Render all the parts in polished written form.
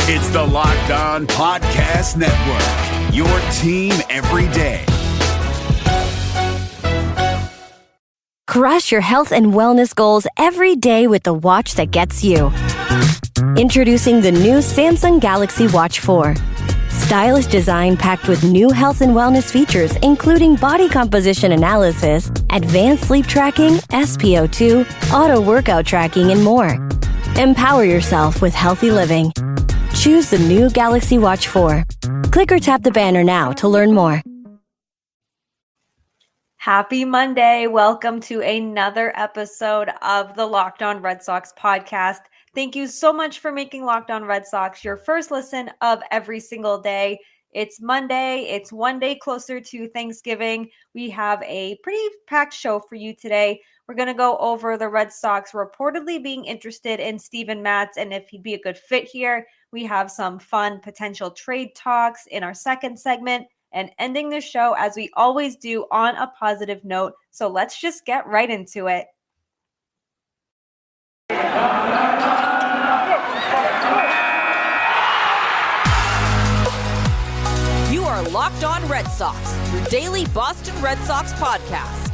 It's the Locked On Podcast Network, your team every day. Crush your health and wellness goals every day with the watch that gets you. Introducing the new Samsung Galaxy Watch 4. Stylish design packed with new health and wellness features, including body composition analysis, advanced sleep tracking, SpO2, auto workout tracking, and more. Empower yourself with healthy living. Choose the new Galaxy Watch 4. Click or tap the banner now to learn more. Happy Monday. Welcome to another episode of the Locked On Red Sox podcast. Thank you so much for making Locked On Red Sox your first listen of every single day. It's Monday. It's one day closer to Thanksgiving. We have a pretty packed show for you today. We're going to go over the Red Sox reportedly being interested in Steven Matz and if he'd be a good fit here. We have some fun potential trade talks in our second segment. And ending the show, as we always do, on a positive note. So let's just get right into it. You are Locked On Red Sox, your daily Boston Red Sox podcast.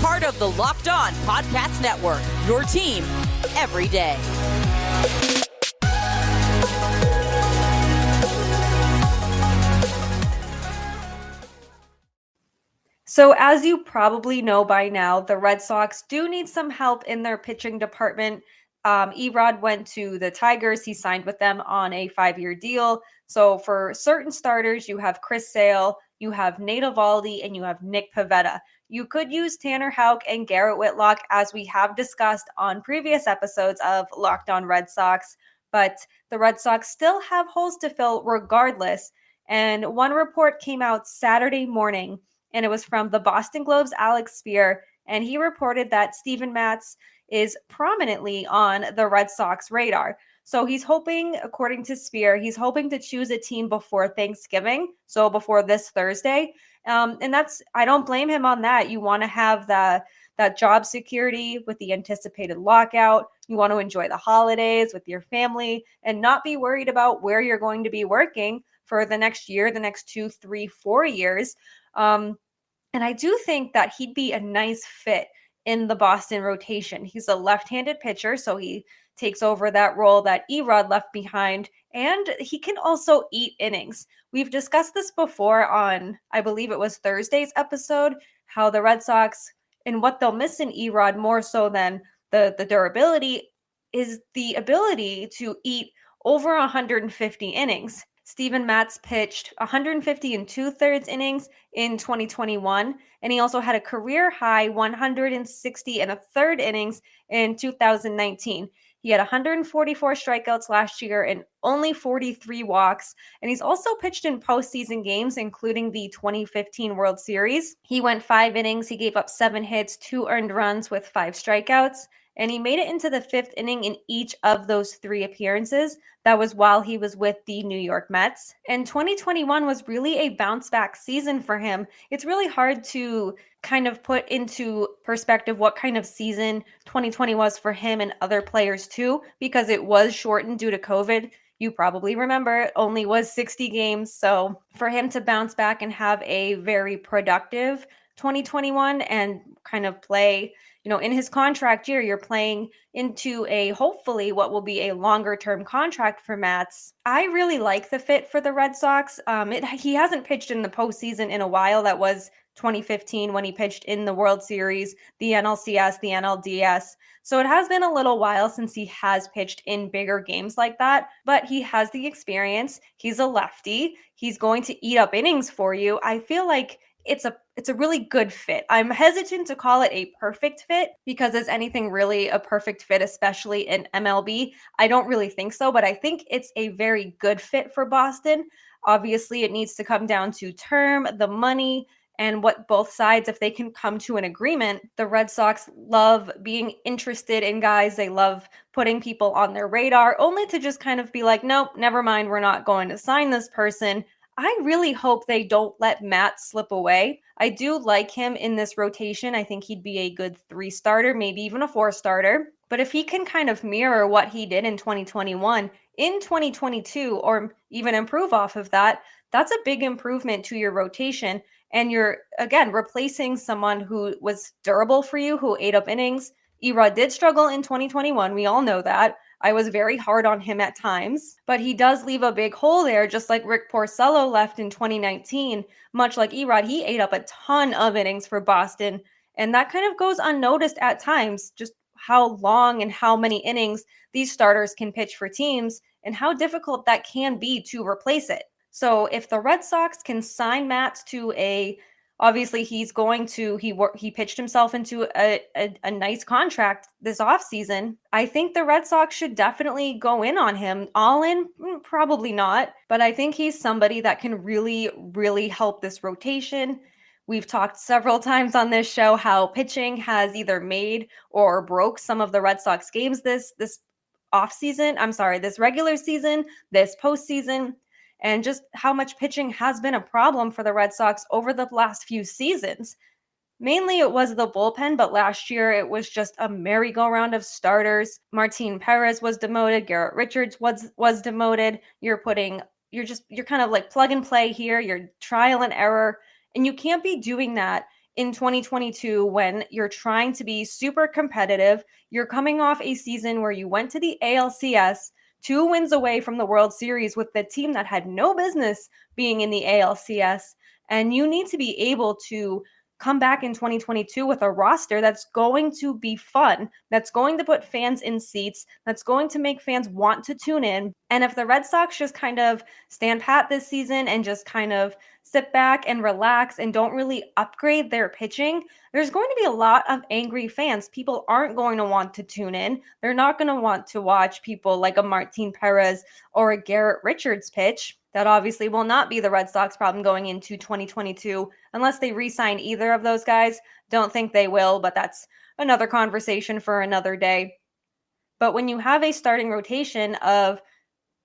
Part of the Locked On Podcast Network, your team every day. So as you probably know by now, the Red Sox do need some help in their pitching department. Erod went to the Tigers. He signed with them on a 5-year deal. So for certain starters, you have Chris Sale, you have Nate Eovaldi, and you have Nick Pivetta. You could use Tanner Houck and Garrett Whitlock, as we have discussed on previous episodes of Locked On Red Sox, but the Red Sox still have holes to fill regardless. And one report came out Saturday morning, and it was from the Boston Globe's Alex Spear, and he reported that Steven Matz is prominently on the Red Sox radar. So he's hoping, according to Spear, he's hoping to choose a team before Thanksgiving, so before this Thursday. And I don't blame him on that. You want to have that job security with the anticipated lockout. You want to enjoy the holidays with your family and not be worried about where you're going to be working for the next year, the next 2, 3, 4 years. And I do think that he'd be a nice fit in the Boston rotation. He's a left-handed pitcher, so he takes over that role that Erod left behind, and he can also eat innings. We've discussed this before on, I believe it was Thursday's episode, how the Red Sox and what they'll miss in Erod more so than the durability is the ability to eat over 150 innings. Steven Matz pitched 150 and 2/3 innings in 2021, and he also had a career high 160 and 1/3 innings in 2019. He had 144 strikeouts last year and only 43 walks, and he's also pitched in postseason games, including the 2015 World Series. He went 5 innings, he gave up 7 hits, 2 earned runs with 5 strikeouts, and he made it into the 5th inning in each of those 3 appearances. That was while he was with the New York Mets. And 2021 was really a bounce back season for him. It's really hard to kind of put into perspective what kind of season 2020 was for him and other players too, because it was shortened due to COVID. You probably remember it only was 60 games. So for him to bounce back and have a very productive 2021 and kind of play, in his contract year, you're playing into a hopefully what will be a longer term contract for Matz. I really like the fit for the Red Sox. He hasn't pitched in the postseason in a while. That was 2015 when he pitched in the World Series, the NLCS, the NLDS. So it has been a little while since he has pitched in bigger games like that, but he has the experience. He's a lefty. He's going to eat up innings for you. I feel like it's a really good fit. I'm hesitant to call it a perfect fit because is anything really a perfect fit, especially in MLB? I don't really think so, but I think it's a very good fit for Boston. Obviously, it needs to come down to term, the money, and what both sides, if they can come to an agreement. The Red Sox love being interested in guys. They love putting people on their radar, only to just kind of be like, nope, never mind, we're not going to sign this person. I really hope they don't let Matt slip away. I do like him in this rotation. I think he'd be a good 3 starter, maybe even a 4 starter. But if he can kind of mirror what he did in 2021 in 2022, or even improve off of that, that's a big improvement to your rotation. And you're, again, replacing someone who was durable for you, who ate up innings. Erod did struggle in 2021. We all know that. I was very hard on him at times, but he does leave a big hole there, just like Rick Porcello left in 2019. Much like Erod, he ate up a ton of innings for Boston, and that kind of goes unnoticed at times, just how long and how many innings these starters can pitch for teams and how difficult that can be to replace it. So if the Red Sox can sign Matz to obviously he's going to, he pitched himself into a nice contract this offseason. I think the Red Sox should definitely go in on him. All in, probably not, but I think he's somebody that can really, really help this rotation. We've talked several times on this show how pitching has either made or broke some of the Red Sox games this offseason. I'm sorry, this regular season, this postseason, and just how much pitching has been a problem for the Red Sox over the last few seasons. Mainly it was the bullpen, but last year it was just a merry-go-round of starters. Martin Perez was demoted, Garrett Richards was demoted. You're kind of like plug and play here, you're trial and error. And you can't be doing that in 2022 when you're trying to be super competitive. You're coming off a season where you went to the ALCS, 2 wins away from the World Series with the team that had no business being in the ALCS. And you need to be able to come back in 2022 with a roster that's going to be fun, that's going to put fans in seats, that's going to make fans want to tune in. And if the Red Sox just kind of stand pat this season and just kind of sit back and relax and don't really upgrade their pitching, there's going to be a lot of angry fans. People aren't going to want to tune in. They're not going to want to watch people like a Martin Perez or a Garrett Richards pitch. That obviously will not be the Red Sox problem going into 2022 unless they re-sign either of those guys. Don't think they will, but that's another conversation for another day. But when you have a starting rotation of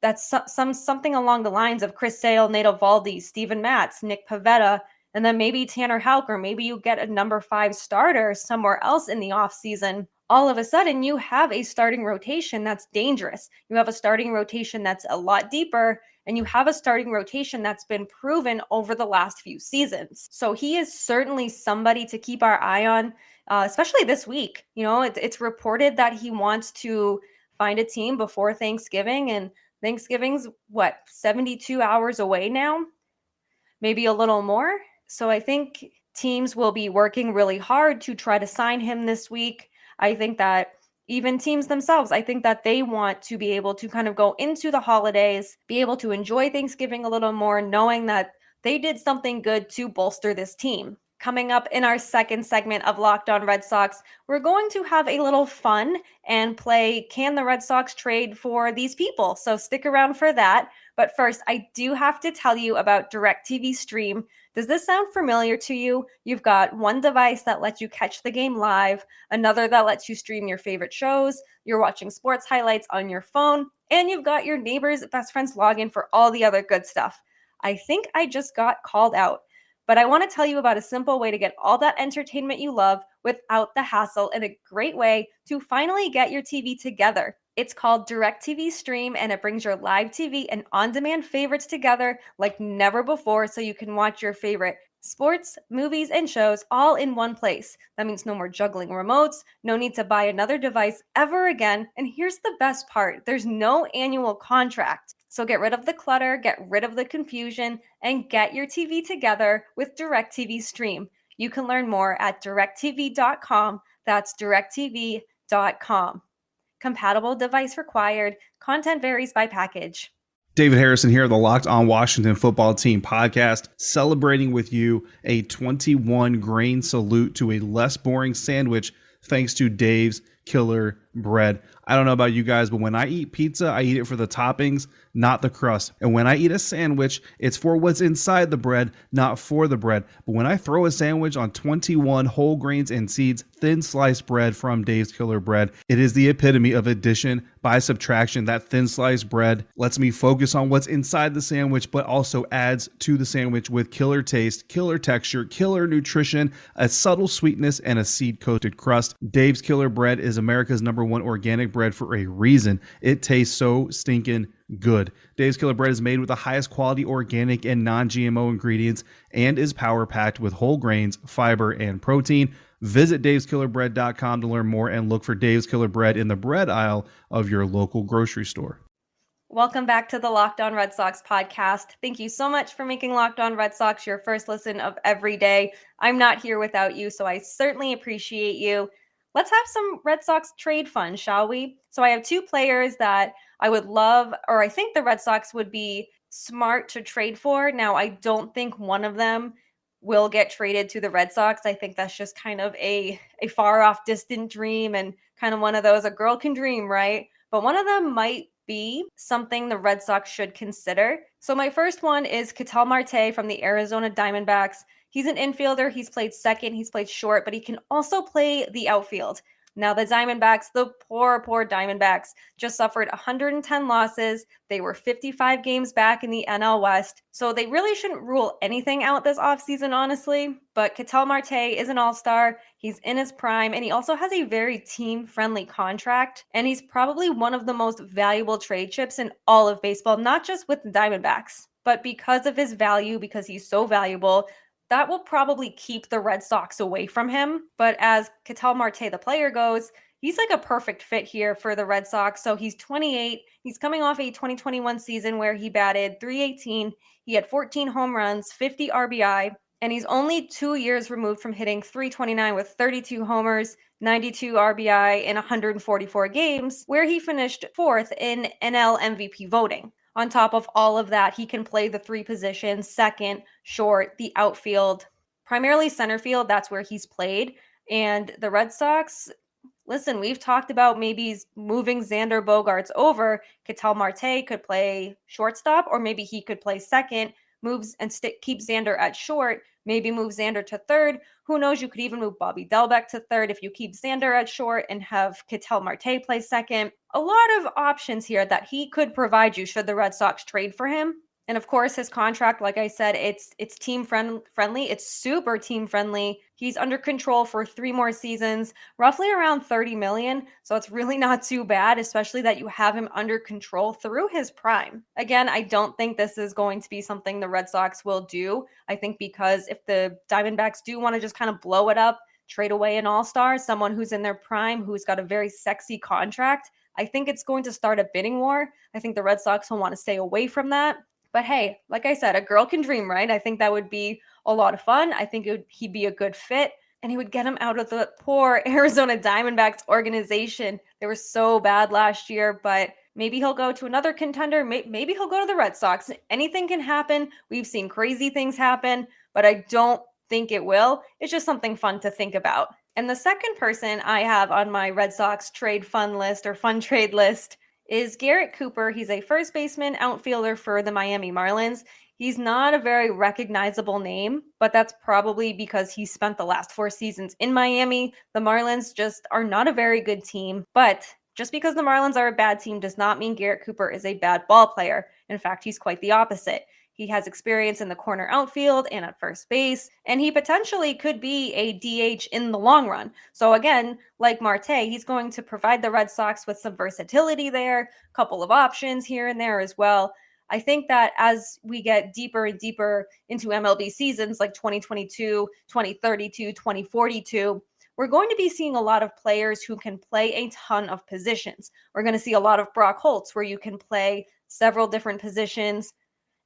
that's something along the lines of Chris Sale, Nate Eovaldi, Steven Matz, Nick Pivetta, and then maybe Tanner Houck, or maybe you get a number 5 starter somewhere else in the offseason, all of a sudden you have a starting rotation that's dangerous. You have a starting rotation that's a lot deeper, and you have a starting rotation that's been proven over the last few seasons. So he is certainly somebody to keep our eye on, especially this week. You know, it's reported that he wants to find a team before Thanksgiving, and Thanksgiving's 72 hours away now, maybe a little more. So I think teams will be working really hard to try to sign him this week. I think that even teams themselves, I think that they want to be able to kind of go into the holidays, be able to enjoy Thanksgiving a little more, knowing that they did something good to bolster this team. Coming up in our second segment of Locked On Red Sox, we're going to have a little fun and play Can the Red Sox Trade for These People? So stick around for that. But first, I do have to tell you about DirecTV Stream. Does this sound familiar to you? You've got one device that lets you catch the game live, another that lets you stream your favorite shows, you're watching sports highlights on your phone, and you've got your neighbor's best friend's login for all the other good stuff. I think I just got called out. But I want to tell you about a simple way to get all that entertainment you love without the hassle, and a great way to finally get your TV together. It's called DirecTV Stream, and it brings your live TV and on-demand favorites together like never before, so you can watch your favorite sports, movies, and shows all in one place. That means no more juggling remotes, no need to buy another device ever again. And here's the best part, there's no annual contract. So get rid of the clutter, get rid of the confusion, and get your TV together with DirecTV Stream. You can learn more at directtv.com. That's directtv.com. Compatible device required. Content varies by package. David Harrison here, the Locked On Washington Football Team podcast, celebrating with you a 21 grain salute to a less boring sandwich thanks to Dave's Killer Bread. I don't know about you guys, but when I eat pizza, I eat it for the toppings, not the crust. And when I eat a sandwich, it's for what's inside the bread, not for the bread. But when I throw a sandwich on 21 whole grains and seeds, thin sliced bread from Dave's Killer Bread, it is the epitome of addition By subtraction, that thin sliced bread lets me focus on what's inside the sandwich, but also adds to the sandwich with killer taste, killer texture, killer nutrition, a subtle sweetness, and a seed-coated crust. Dave's Killer Bread is America's #1 organic bread for a reason. It tastes so stinking good. Dave's Killer Bread is made with the highest quality organic and non-GMO ingredients and is power-packed with whole grains, fiber, and protein. Visit daveskillerbread.com to learn more and look for Dave's Killer Bread in the bread aisle of your local grocery store. Welcome back to the Locked On Red Sox podcast. Thank you so much for making Locked On Red Sox your first listen of every day. I'm not here without you, so I certainly appreciate you. Let's have some Red Sox trade fun, shall we? So I have two players that I would love, or I think the Red Sox would be smart to trade for. Now, I don't think one of them will get traded to the Red Sox. I think that's just kind of a far off distant dream and kind of one of those, a girl can dream, right? But one of them might be something the Red Sox should consider. So my first one is Ketel Marte from the Arizona Diamondbacks. He's an infielder. He's played second. He's played short, but he can also play the outfield. Now, the Diamondbacks, the poor Diamondbacks, just suffered 110 losses. They were 55 games back in the NL West. So they really shouldn't rule anything out this offseason, honestly. But Ketel Marte is an all-star. He's in his prime, and he also has a very team-friendly contract. And he's probably one of the most valuable trade chips in all of baseball, not just with the Diamondbacks, but because of his value, because he's so valuable, that will probably keep the Red Sox away from him. But as Ketel Marte, the player, goes, he's like a perfect fit here for the Red Sox. So he's 28. He's coming off a 2021 season where he batted .318. He had 14 home runs, 50 RBI, and he's only 2 years removed from hitting .329 with 32 homers, 92 RBI in 144 games, where he finished fourth in NL MVP voting. On top of all of that, he can play the three positions: second, short, the outfield, primarily center field. That's where he's played. And the Red Sox, listen, we've talked about maybe moving Xander Bogaerts over. Ketel Marte could play shortstop, or maybe he could play second, moves and keep Xander at short, maybe move Xander to third. Who knows? You could even move Bobby Delbeck to third if you keep Xander at short and have Ketel Marte play second. A lot of options here that he could provide you should the Red Sox trade for him. And of course, his contract, like I said, it's team friendly. It's super team friendly. He's under control for 3 more seasons, roughly around $30 million. So it's really not too bad, especially that you have him under control through his prime. Again, I don't think this is going to be something the Red Sox will do. I think because if the Diamondbacks do want to just kind of blow it up, trade away an all-star, someone who's in their prime, who's got a very sexy contract, I think it's going to start a bidding war. I think the Red Sox will want to stay away from that. But hey, like I said, a girl can dream, right? I think that would be a lot of fun. I think he'd be a good fit, and he would get him out of the poor Arizona Diamondbacks organization. They were so bad last year, but maybe he'll go to another contender. Maybe he'll go to the Red Sox. Anything can happen. We've seen crazy things happen, but I don't think it will. It's just something fun to think about. And the second person I have on my Red Sox trade fun list or fun trade list is Garrett Cooper. He's a first baseman outfielder for the Miami Marlins. He's not a very recognizable name, but that's probably because he spent the last 4 seasons in Miami. The Marlins just are not a very good team, but just because the Marlins are a bad team does not mean Garrett Cooper is a bad ball player. In fact, he's quite the opposite. He has experience in the corner outfield and at first base, and he potentially could be a DH in the long run. So again, like Marte, he's going to provide the Red Sox with some versatility there, a couple of options here and there as well. I think that as we get deeper and deeper into MLB seasons like 2022, 2032, 2042, we're going to be seeing a lot of players who can play a ton of positions. We're going to see a lot of Brock Holtz where you can play several different positions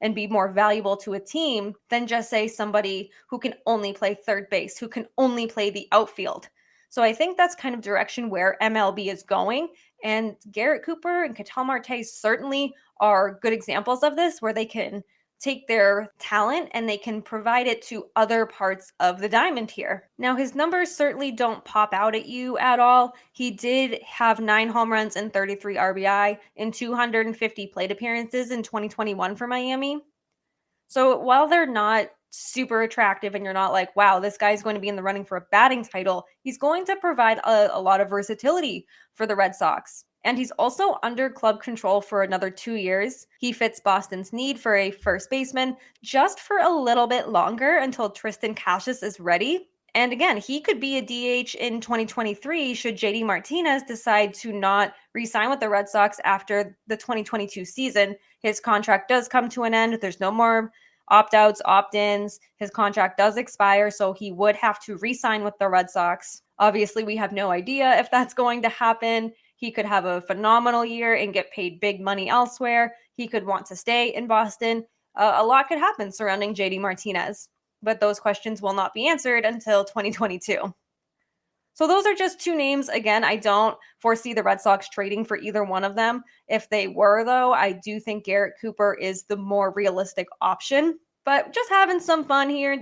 and be more valuable to a team than just say somebody who can only play third base, who can only play the outfield. So I think that's kind of direction where MLB is going. And Garrett Cooper and Ketel Marte certainly are good examples of this, where they can take their talent and they can provide it to other parts of the diamond here. Now, his numbers certainly don't pop out at you at all. He did have 9 home runs and 33 RBI in 250 plate appearances in 2021 for Miami. So while they're not super attractive and you're not like, wow, this guy's going to be in the running for a batting title, he's going to provide a lot of versatility for the Red Sox. And he's also under club control for another 2 years. He fits Boston's need for a first baseman just for a little bit longer until Tristan Casas is ready. And again, he could be a DH in 2023 should JD Martinez decide to not re-sign with the Red Sox after the 2022 season. His contract does come to an end. There's no more opt-outs, opt-ins. His contract does expire, so he would have to re-sign with the Red Sox. Obviously, we have no idea if that's going to happen. He could have a phenomenal year and get paid big money elsewhere. He could want to stay in Boston. A lot could happen surrounding JD Martinez, but those questions will not be answered until 2022. So those are just two names. Again, I don't foresee the Red Sox trading for either one of them. If they were, though, I do think Garrett Cooper is the more realistic option. But just having some fun here.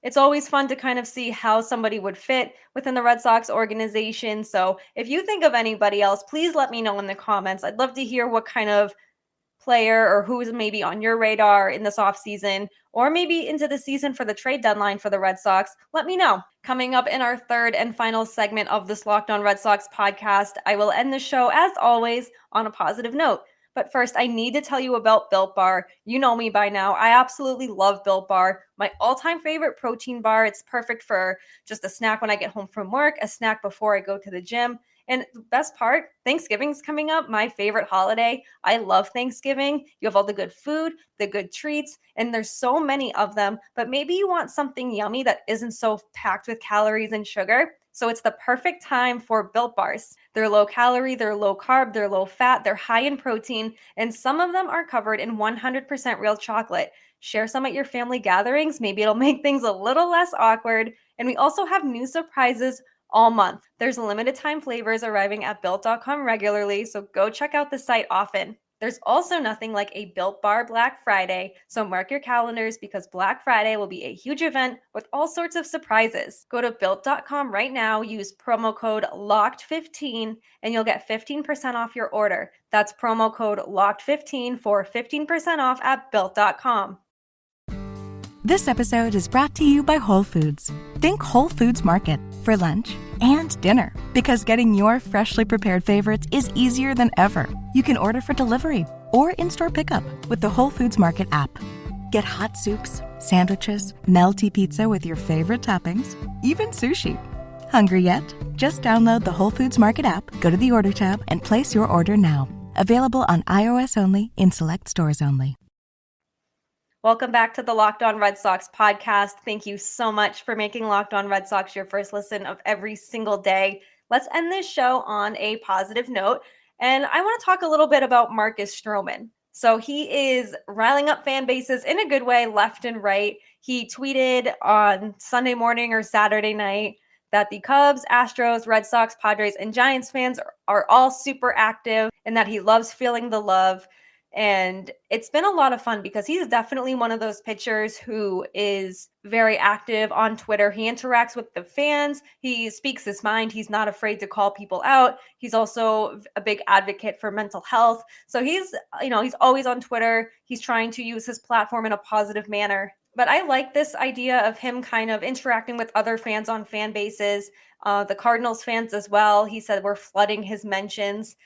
It's always fun to kind of see how somebody would fit within the Red Sox organization. So if you think of anybody else, please let me know in the comments. I'd love to hear what kind of player or who's maybe on your radar in this offseason or maybe into the season for the trade deadline for the Red Sox. Let me know. Coming up in our third and final segment of this Locked On Red Sox podcast, I will end the show, as always, on a positive note. But first, I need to tell you about Built Bar. You know me by now. I absolutely love Built Bar. My all-time favorite protein bar. It's perfect for just a snack when I get home from work, a snack before I go to the gym. And the best part, Thanksgiving's coming up, my favorite holiday. I love Thanksgiving. You have all the good food, the good treats, and there's so many of them. But maybe you want something yummy that isn't so packed with calories and sugar. So it's the perfect time for Built Bars. They're low calorie, they're low carb, they're low fat, they're high in protein, and some of them are covered in 100% real chocolate. Share some at your family gatherings. Maybe it'll make things a little less awkward. And we also have new surprises all month. There's limited time flavors arriving at Built.com regularly, so go check out the site often. There's also nothing like a Built Bar Black Friday, so mark your calendars because Black Friday will be a huge event with all sorts of surprises. Go to Built.com right now, use promo code LOCKED15, and you'll get 15% off your order. That's promo code LOCKED15 for 15% off at Built.com. This episode is brought to you by Whole Foods. Think Whole Foods Market for lunch and dinner, because getting your freshly prepared favorites is easier than ever. You can order for delivery or in-store pickup with the Whole Foods Market app. Get hot soups, sandwiches, melty pizza with your favorite toppings, even sushi. Hungry yet? Just download the Whole Foods Market app, go to the Order tab, and place your order now. Available on iOS only, in select stores only. Welcome back to the Locked On Red Sox podcast. Thank you so much for making Locked On Red Sox your first listen of every single day. Let's end this show on a positive note. And I want to talk a little bit about Marcus Stroman. So he is riling up fan bases in a good way, left and right. He tweeted on Sunday morning or Saturday night that the Cubs, Astros, Red Sox, Padres, and Giants fans are all super active and that he loves feeling the love. And it's been a lot of fun because he's definitely one of those pitchers who is very active on Twitter. He interacts with the fans. He speaks his mind. He's not afraid to call people out. He's also a big advocate for mental health. So he's always on Twitter. He's trying to use his platform in a positive manner. But I like this idea of him kind of interacting with other fans on fan bases, the Cardinals fans as well. He said we're flooding his mentions.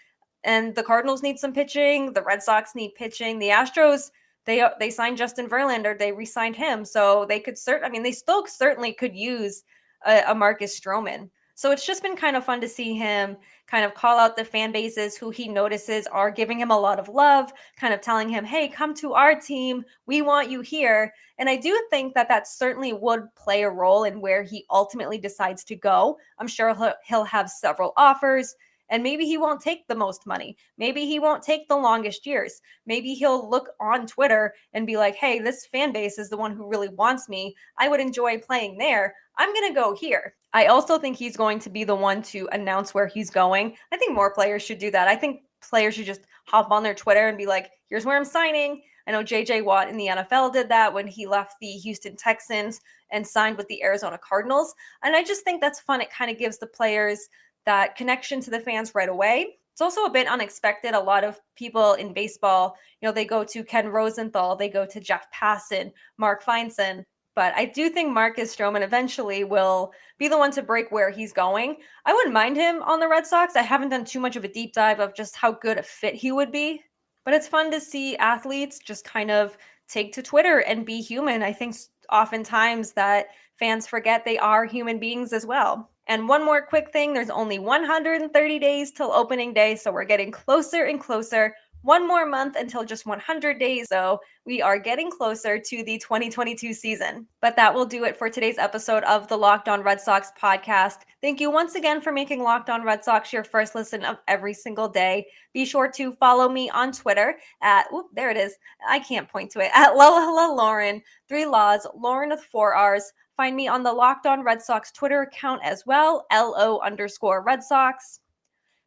And the Cardinals need some pitching. The Red Sox need pitching. The Astros, they signed Justin Verlander. They re-signed him. So they could they still certainly could use a Marcus Stroman. So it's just been kind of fun to see him kind of call out the fan bases who he notices are giving him a lot of love, kind of telling him, hey, come to our team. We want you here. And I do think that certainly would play a role in where he ultimately decides to go. I'm sure he'll have several offers. And maybe he won't take the most money. Maybe he won't take the longest years. Maybe he'll look on Twitter and be like, hey, this fan base is the one who really wants me. I would enjoy playing there. I'm going to go here. I also think he's going to be the one to announce where he's going. I think more players should do that. I think players should just hop on their Twitter and be like, here's where I'm signing. I know J.J. Watt in the NFL did that when he left the Houston Texans and signed with the Arizona Cardinals. And I just think that's fun. It kind of gives the players that connection to the fans right away. It's also a bit unexpected. A lot of people in baseball, they go to Ken Rosenthal, they go to Jeff Passan, Mark Feinstein. But I do think Marcus Stroman eventually will be the one to break where he's going. I wouldn't mind him on the Red Sox. I haven't done too much of a deep dive of just how good a fit he would be. But it's fun to see athletes just kind of take to Twitter and be human. I think oftentimes that fans forget they are human beings as well. And one more quick thing, there's only 130 days till opening day, so we're getting closer and closer. One more month until just 100 days, so we are getting closer to the 2022 season. But that will do it for today's episode of the Locked On Red Sox podcast. Thank you once again for making Locked On Red Sox your first listen of every single day. Be sure to follow me on Twitter at, there it is, I can't point to it, at Lauren, 3 Laws, Lauren with 4 R's. Find me on the Locked On Red Sox Twitter account as well, LO_Red Sox.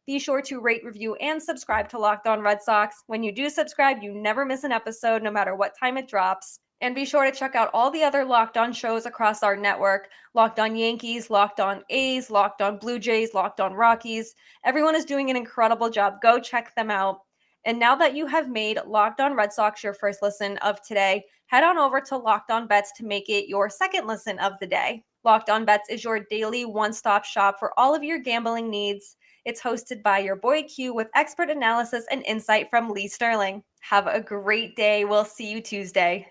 Be sure to rate, review, and subscribe to Locked On Red Sox. When you do subscribe, you never miss an episode, no matter what time it drops. And be sure to check out all the other Locked On shows across our network. Locked On Yankees, Locked On A's, Locked On Blue Jays, Locked On Rockies. Everyone is doing an incredible job. Go check them out. And now that you have made Locked On Red Sox your first listen of today, head on over to Locked On Bets to make it your second listen of the day. Locked On Bets is your daily one-stop shop for all of your gambling needs. It's hosted by your boy Q with expert analysis and insight from Lee Sterling. Have a great day. We'll see you Tuesday.